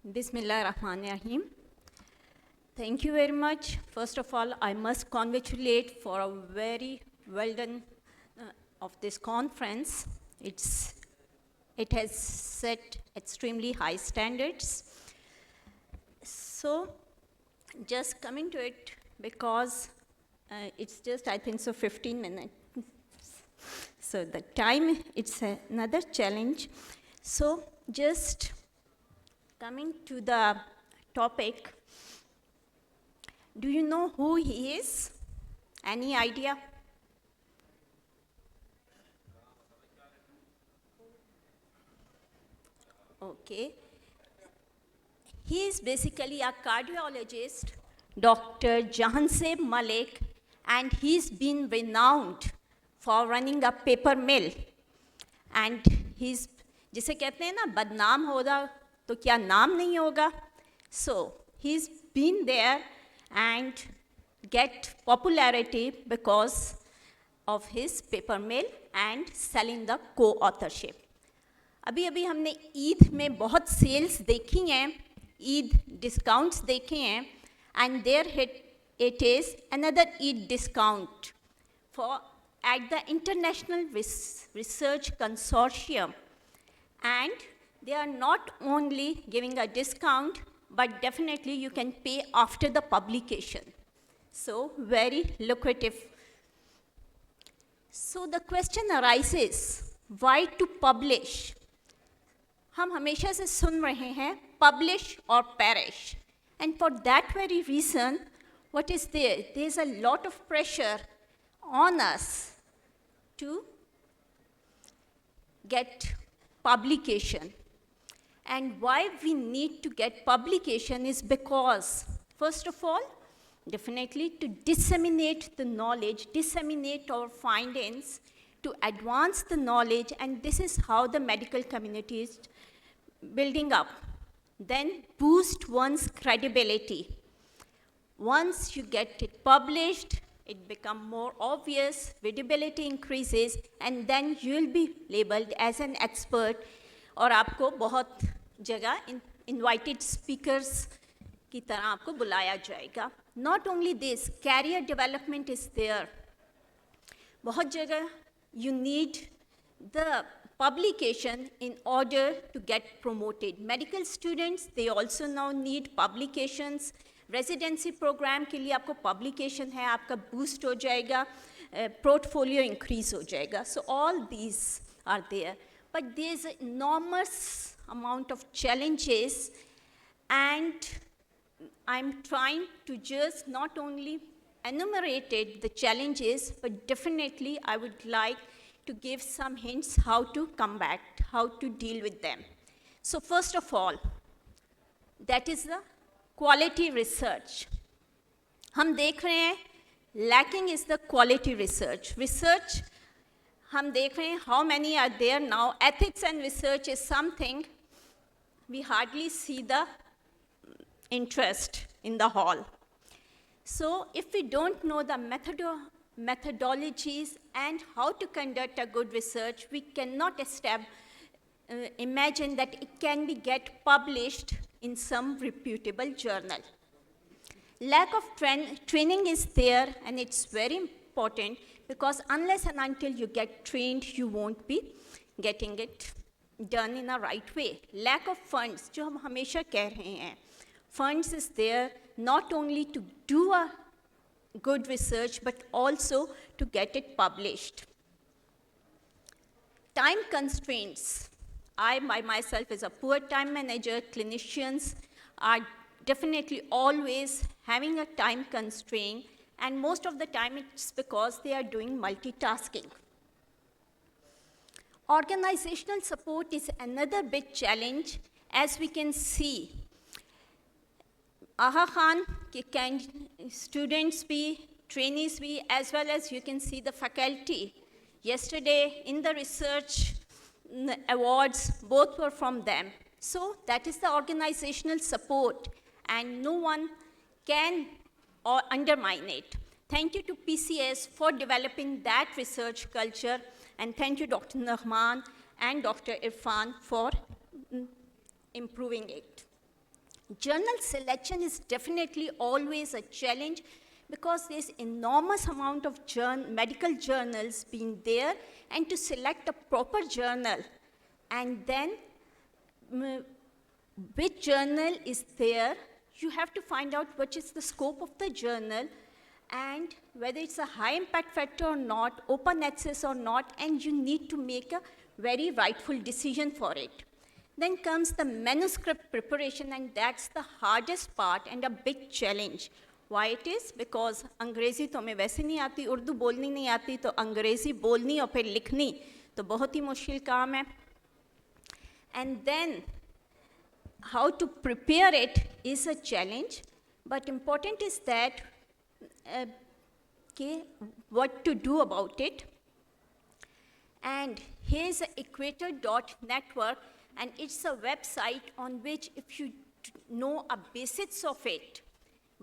Bismillahirrahmanirrahim. Thank you very much. First of all, I must congratulate for a very well done of this conference. It has set extremely high standards. So, just coming to it, because it's just, I think so, 15 minutes. So the time, it's another challenge. So just coming to the topic, do you know who he is? Any idea? Okay. He is basically a cardiologist, Dr. Jahanseb Malik, and he's been renowned for running a paper mill. And he's, जिसे कहते हैं ना बदनाम होगा तो क्या नाम नहीं होगा? So he's been there and get popularity because of his paper mill and selling the co-authorship. अभी अभी हमने ईद में बहुत सेल्स देखी हैं, ईद डिस्काउंट्स देखे हैं, and there it is another Eid discount for at the International Research Consortium, and they are not only giving a discount, but definitely you can pay after the publication. So very lucrative. So the question arises, why to publish? हम हमेशा से सुन रहे हैं publish or perish, and for that very reason, what is there? There is a lot of pressure on us to get publication. And why we need to get publication is because, first of all, definitely to disseminate the knowledge, disseminate our findings, to advance the knowledge, and this is how the medical community is building up. Then boost one's credibility. Once you get it published, it becomes more obvious, visibility increases, and then you'll be labeled as an expert, और आपको बहुत जगह invited speakers की तरह आपको बुलाया जाएगा. Not only this, career development is there. बहुत जगह you need the publication in order to get promoted. Medical students, they also now need publications. Residency program के लिए आपको publication है, आपका boost हो जाएगा, portfolio increase हो जाएगा. So all these are there. But there's an enormous amount of challenges, and I'm trying to just not only enumerate the challenges, but definitely I would like to give some hints how to combat, how to deal with them. So first of all, that is the quality research. हम देख रहे हैं, lacking is the quality research. Research, हम देख रहे हैं, how many are there now? Ethics and research is something we hardly see the interest in the hall. So if we don't know the methodologies and how to conduct a good research, we cannot imagine that it can be get published in some reputable journal. Lack of training is there, and it's very important, because unless and until you get trained, you won't be getting it done in a right way. Lack of funds, जो हम हमेशा कह रहे हैं, funds is there not only to do a good research, but also to get it published. Time constraints. I, by myself, as a poor time manager, clinicians are definitely always having a time constraint, and most of the time it's because they are doing multitasking. Organizational support is another big challenge, as we can see. Aha Khan, can students be, trainees be, as well as you can see the faculty. Yesterday in the research awards, both were from them. So that is the organizational support, and no one can undermine it. Thank you to PCS for developing that research culture, and thank you Dr. Nahman and Dr. Irfan for improving it. Journal selection is definitely always a challenge because there's enormous amount of medical journals being there, and to select a proper journal and then which journal is there, you have to find out what is the scope of the journal and whether it's a high impact factor or not, open access or not, and you need to make a very rightful decision for it. Then comes the manuscript preparation, and that's the hardest part and a big challenge. Why it is? Because अंग्रेज़ी तो हमें वैसे नहीं आती, उर्दू बोलनी नहीं आती, तो अंग्रेज़ी बोलनी और फिर लिखनी तो बहुत ही मुश्किल काम है. And then how to prepare it is a challenge, but important is that what to do about it. And here's equator.network, and it's a website on which, if you know a basics of it,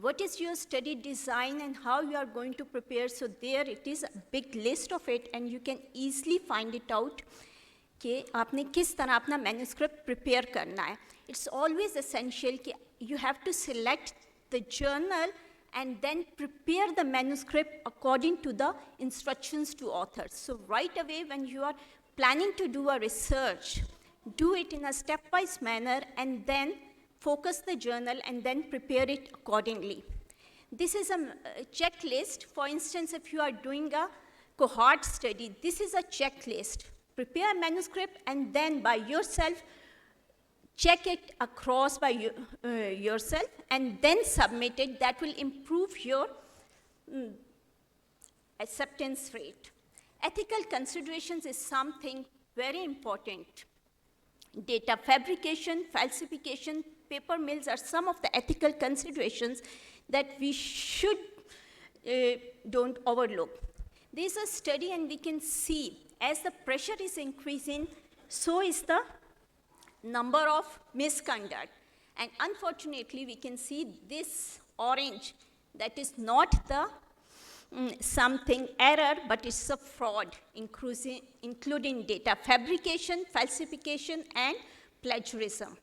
what is your study design and how you are going to prepare, so there it is a big list of it, and you can easily find it out कि आपने किस तरह अपना manuscript prepare करना है. It's always essential कि you have to select the journal and then prepare the manuscript according to the instructions to authors. So right away when you are planning to do a research, do it in a stepwise manner and then focus the journal and then prepare it accordingly. This is a checklist. For instance, if you are doing a cohort study, this is a checklist. Prepare a manuscript and then by yourself check it across by yourself and then submit it. That will improve your acceptance rate. Ethical considerations is something very important. Data fabrication, falsification, paper mills are some of the ethical considerations that we should don't overlook. There's a study and we can see as the pressure is increasing, so is the number of misconduct. And unfortunately, we can see this orange, that is not the something error, but it's a fraud, including data fabrication, falsification, and plagiarism.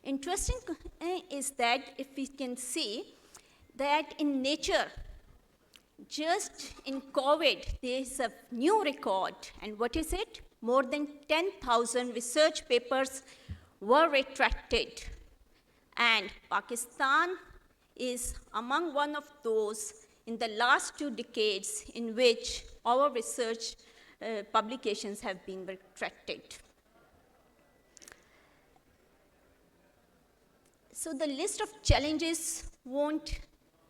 Interesting is that if we can see that in Nature, just in COVID, there is a new record, and what is it? More than 10,000 research papers were retracted, and Pakistan is among one of those in the last 2 decades in which our research publications have been retracted. So the list of challenges won't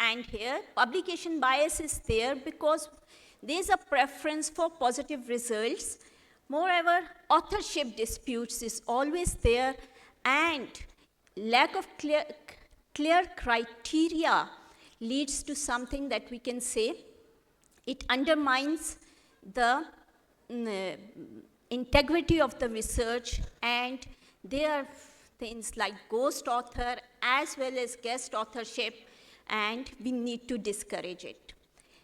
end here. Publication bias is there because there's a preference for positive results. Moreover, authorship disputes is always there, and lack of clear criteria leads to something that we can say it undermines the integrity of the research, and there are things like ghost author as well as guest authorship, and we need to discourage it.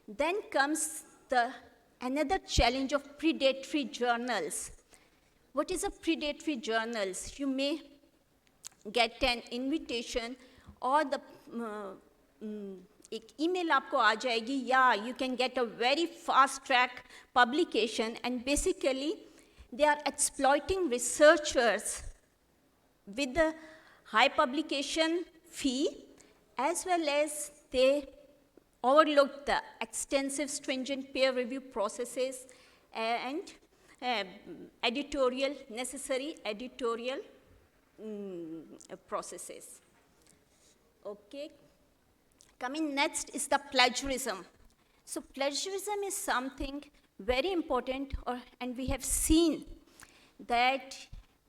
Then comes another challenge of predatory journals. What is a predatory journals? You may get an invitation or the एक email आपको आ जाएगी, yeah, you can get a very fast track publication, and basically they are exploiting researchers with the high publication fee, as well as they overlook the extensive stringent peer review processes and necessary editorial processes. Okay. Coming next is the plagiarism. So plagiarism is something very important, and we have seen that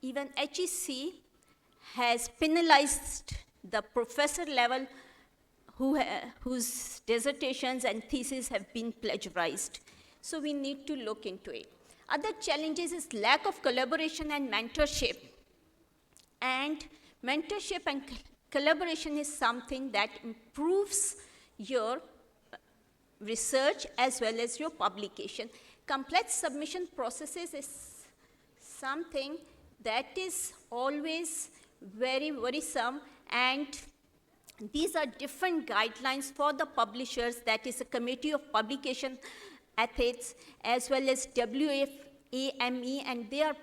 even HEC has penalized the professor level whose dissertations and theses have been plagiarized. So we need to look into it. Other challenges is lack of collaboration and mentorship. And mentorship and collaboration is something that improves your research as well as your publication. Complex submission processes is something that is always very worrisome, And these are different guidelines for the publishers, that is a Committee of Publication Ethics, as well as WFAME, and they are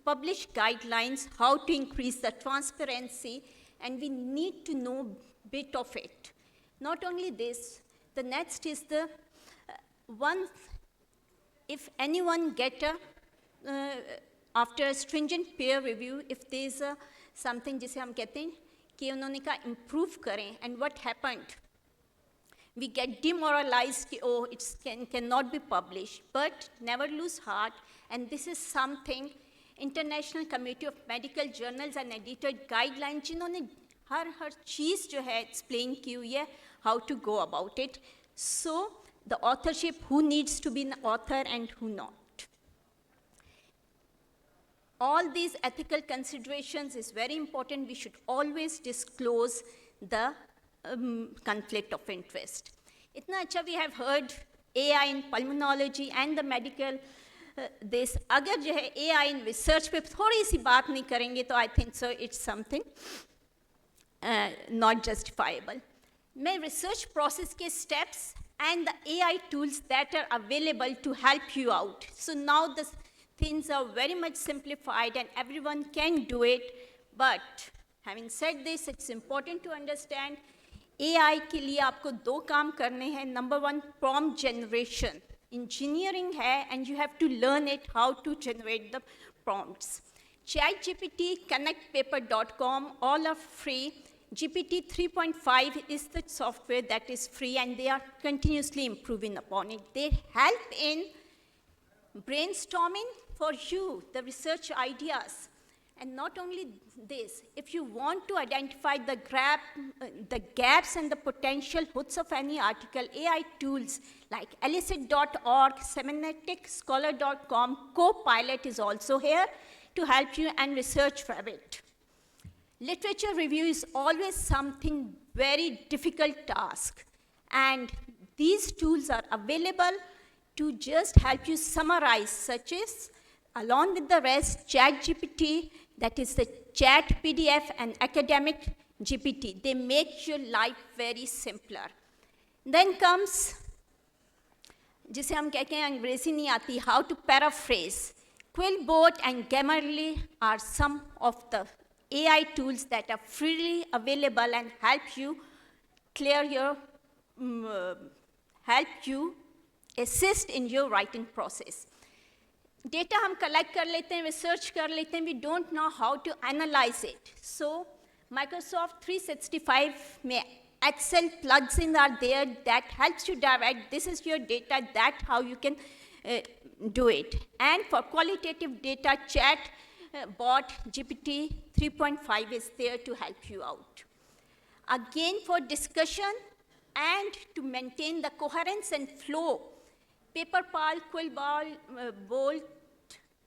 published guidelines how to increase the transparency, and we need to know bit of it. Not only this, the next is the one, if anyone get a, after a stringent peer review, if there is a something जिसे हम कहते हैं कि उन्होंने कहा improve करें, and what happened? We get demoralized कि oh, it cannot be published, but never lose heart, and this is something International Committee of Medical Journals and Edited Guidelines जिन्होंने हर चीज़ जो है explain की हुई है how to go about it. So the authorship, who needs to be an author and who not. All these ethical considerations is very important. We should always disclose the conflict of interest. Itna acha we have heard AI in pulmonology and the medical this. Agar jo hai AI in research pe thodi si baat nahi karenge, to I think so it's something not justifiable. My research process ke steps and the AI tools that are available to help you out. So now the things are very much simplified and everyone can do it. But having said this, it's important to understand AI के लिए आपको दो काम करने हैं. Number one, prompt generation. Engineering है, and you have to learn it how to generate the prompts. ChatGPT, connectpaper.com, all are free. GPT 3.5 is the software that is free, and they are continuously improving upon it. They help in brainstorming for you, the research ideas. And not only this, if you want to identify the gaps and the potential hooks of any article, AI tools like elicit.org, Semantic, Scholar.com, Copilot is also here to help you, and Research Rabbit. Literature review is always something very difficult task, and these tools are available to just help you summarize, such as, along with the rest, ChatGPT, that is the Chat PDF, and Academic GPT. They make your life very simpler. Then comes, जिसे हम कहते हैं अंग्रेजी नहीं आती, how to paraphrase. Quillbot and Grammarly are some of the AI tools that are freely available and help you clear your, help you assist in your writing process. Data हम collect कर लेते हैं, research कर लेते हैं, we don't know how to analyze it. So Microsoft 365 में Excel plugins are there that helps you direct, this is your data, that how you can do it. And for qualitative data, Chatbot GPT 3.5 is there to help you out. Again, for discussion and to maintain the coherence and flow, Paperpal, Quillbot,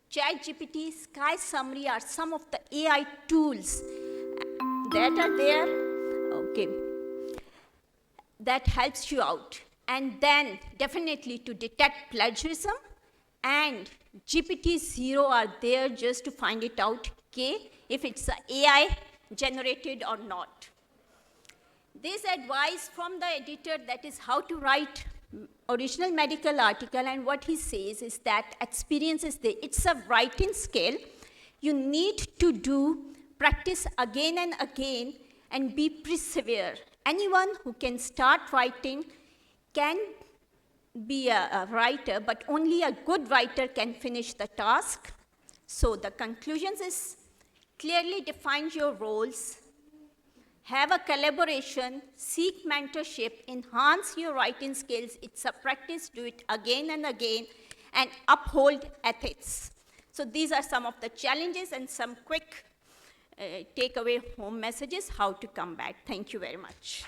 ChatGPT, Sky Summary are some of the AI tools that are there, okay, that helps you out. And then definitely to detect plagiarism, and GPT-0 are there just to find it out, okay, if it's AI generated or not. This advice from the editor, that is how to write original medical article, and what he says is that experience is there. It's a writing skill. You need to do practice again and again and be persevere. Anyone who can start writing can be a writer, but only a good writer can finish the task. So the conclusions is clearly define your roles, have a collaboration, seek mentorship, enhance your writing skills. It's a practice, do it again and again, and uphold ethics. So these are some of the challenges and some quick takeaway home messages, how to combat. Thank you very much.